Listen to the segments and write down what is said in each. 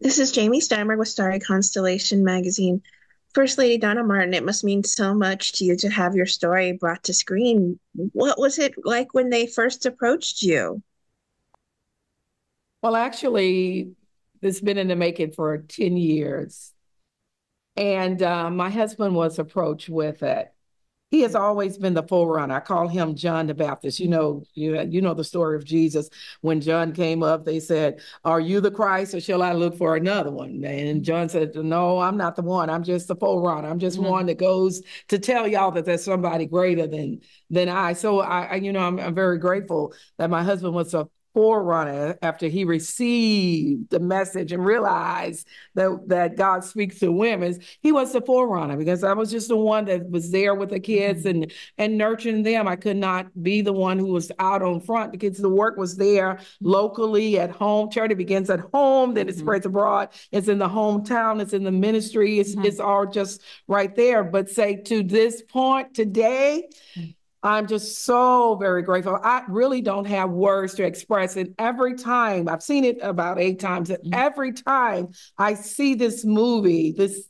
This is Jamie Steimer with Starry Constellation magazine. First Lady Donna Martin, it must mean so much to you to have your story brought to screen. What was it like when they first approached you? Well, actually, it's been in the making for 10 years. And my husband was approached with it. He has always been the forerunner. I call him John the Baptist. You know the story of Jesus. When John came up, they said, "Are you the Christ, or shall I look for another one?" And John said, "No, I'm not the one. I'm just the forerunner. I'm just one that goes to tell y'all that there's somebody greater than I." So I'm very grateful that my husband was a forerunner after he received the message and realized that God speaks to women. He was the forerunner because I was just the one that was there with the kids and nurturing them. I could not be the one who was out on front because the work was there locally at home. Charity begins at home, then it spreads abroad. It's in the hometown, it's in the ministry, it's all just right there. But say to this point today, I'm just so very grateful. I really don't have words to express it. Every time I've seen it about 8 times, and every time I see this movie, this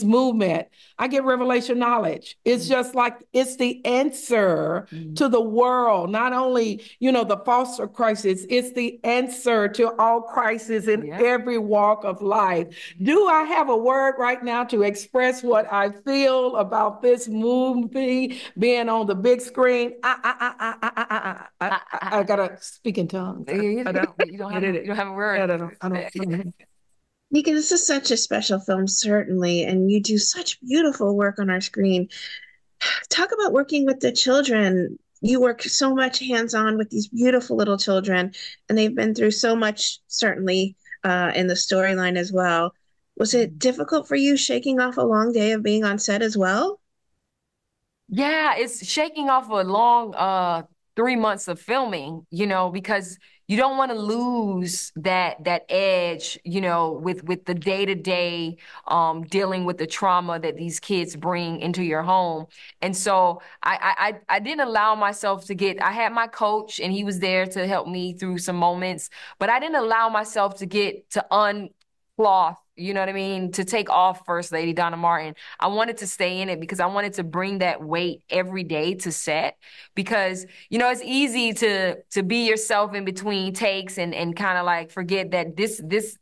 movement, I get revelation knowledge. It's just like it's the answer to the world. Not only, the foster crisis, it's the answer to all crises in every walk of life. Do I have a word right now to express what I feel about this movie being on the big screen? I gotta speak in tongues. You don't have a word. I don't. Nika, this is such a special film, certainly, and you do such beautiful work on our screen. Talk about working with the children. You work so much hands-on with these beautiful little children, and they've been through so much, certainly, in the storyline as well. Was it difficult for you shaking off a long day of being on set as well? Yeah, it's shaking off a long 3 months of filming, because you don't want to lose that edge, with the day-to-day dealing with the trauma that these kids bring into your home. And so I didn't allow myself to get, I had my coach and he was there to help me through some moments, but I didn't allow myself to get to uncloth, you know what I mean, to take off First Lady Donna Martin. I wanted to stay in it because I wanted to bring that weight every day to set, because it's easy to be yourself in between takes and kind of like forget that this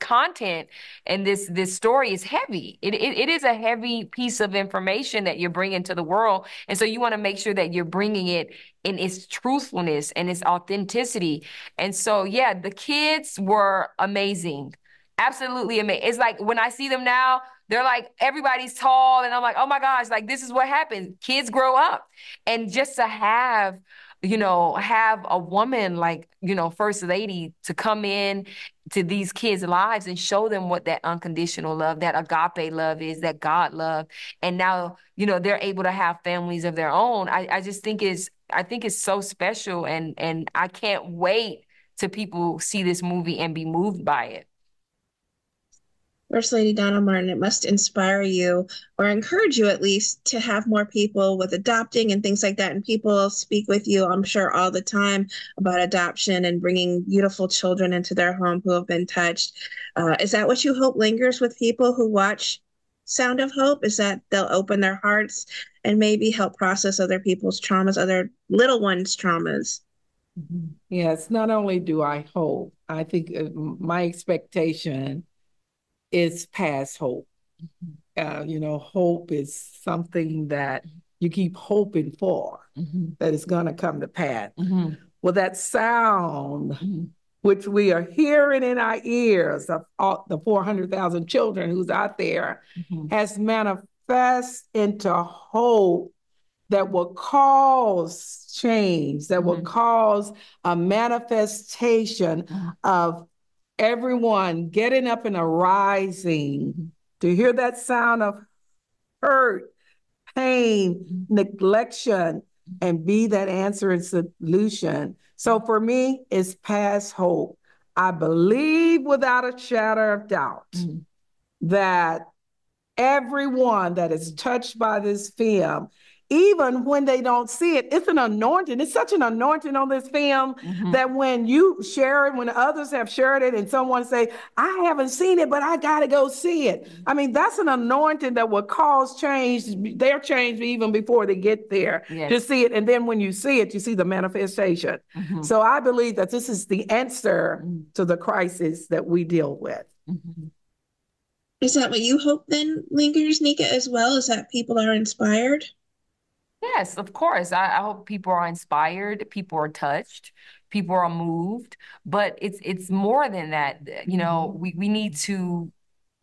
content and this story is heavy. It is a heavy piece of information that you're bringing to the world, and so you want to make sure that you're bringing it in its truthfulness and its authenticity. And so yeah, the kids were amazing, absolutely amazing. It's like when I see them now, they're like everybody's tall, and I'm like, oh my gosh, like this is what happens. Kids grow up, and just to have a woman like, First Lady to come in to these kids' lives and show them what that unconditional love, that agape love is, that God love. And now, they're able to have families of their own. I just think it's so special, and I can't wait till people see this movie and be moved by it. First Lady Donna Martin, it must inspire you or encourage you at least to have more people with adopting and things like that. And people speak with you, I'm sure, all the time about adoption and bringing beautiful children into their home who have been touched. Is that what you hope lingers with people who watch Sound of Hope? Is that they'll open their hearts and maybe help process other people's traumas, other little ones' traumas? Yes, not only do I hope, I think my expectation is past hope. Hope is something that you keep hoping for, that is going to come to pass. Well, that sound, which we are hearing in our ears of all the 400,000 children who's out there, has manifest into hope that will cause change, that will cause a manifestation of everyone getting up and arising to hear that sound of hurt, pain, neglection, and be that answer and solution. So for me, it's past hope. I believe without a shadow of doubt that everyone that is touched by this film even when they don't see it, it's an anointing. It's such an anointing on this film that when you share it, when others have shared it and someone say, I haven't seen it, but I got to go see it. I mean, that's an anointing that will cause change, their change even before they get there to see it. And then when you see it, you see the manifestation. So I believe that this is the answer to the crisis that we deal with. Is that what you hope then lingers, Nika, as well? Is that people are inspired? Yes, of course. I hope people are inspired, people are touched, people are moved, but it's more than that. You know, we need to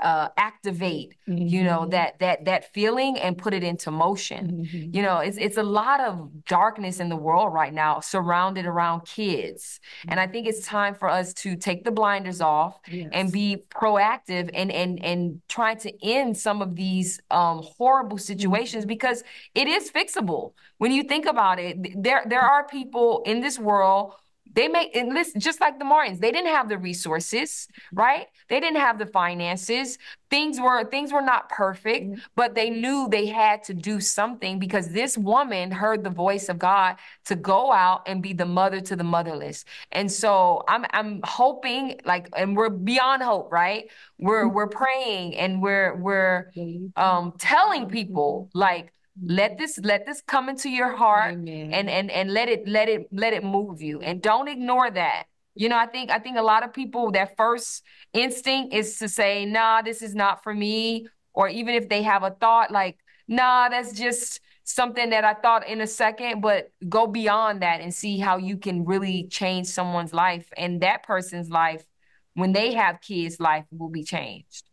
activate, you know, that feeling and put it into motion. You know, it's a lot of darkness in the world right now, surrounded around kids. And I think it's time for us to take the blinders off and be proactive and trying to end some of these horrible situations because it is fixable. When you think about it, there are people in this world. They make, and listen, just like the Martins, they didn't have the resources, right? They didn't have the finances. Things were not perfect, but they knew they had to do something because this woman heard the voice of God to go out and be the mother to the motherless. And so I'm hoping, like, and we're beyond hope, right? We're praying and we're telling people, like, let this come into your heart. Amen. And let it move you, and don't ignore that. You know, I think a lot of people, that first instinct is to say, nah, this is not for me. Or even if they have a thought like, nah, that's just something that I thought in a second, but go beyond that and see how you can really change someone's life. And that person's life, when they have kids, life will be changed.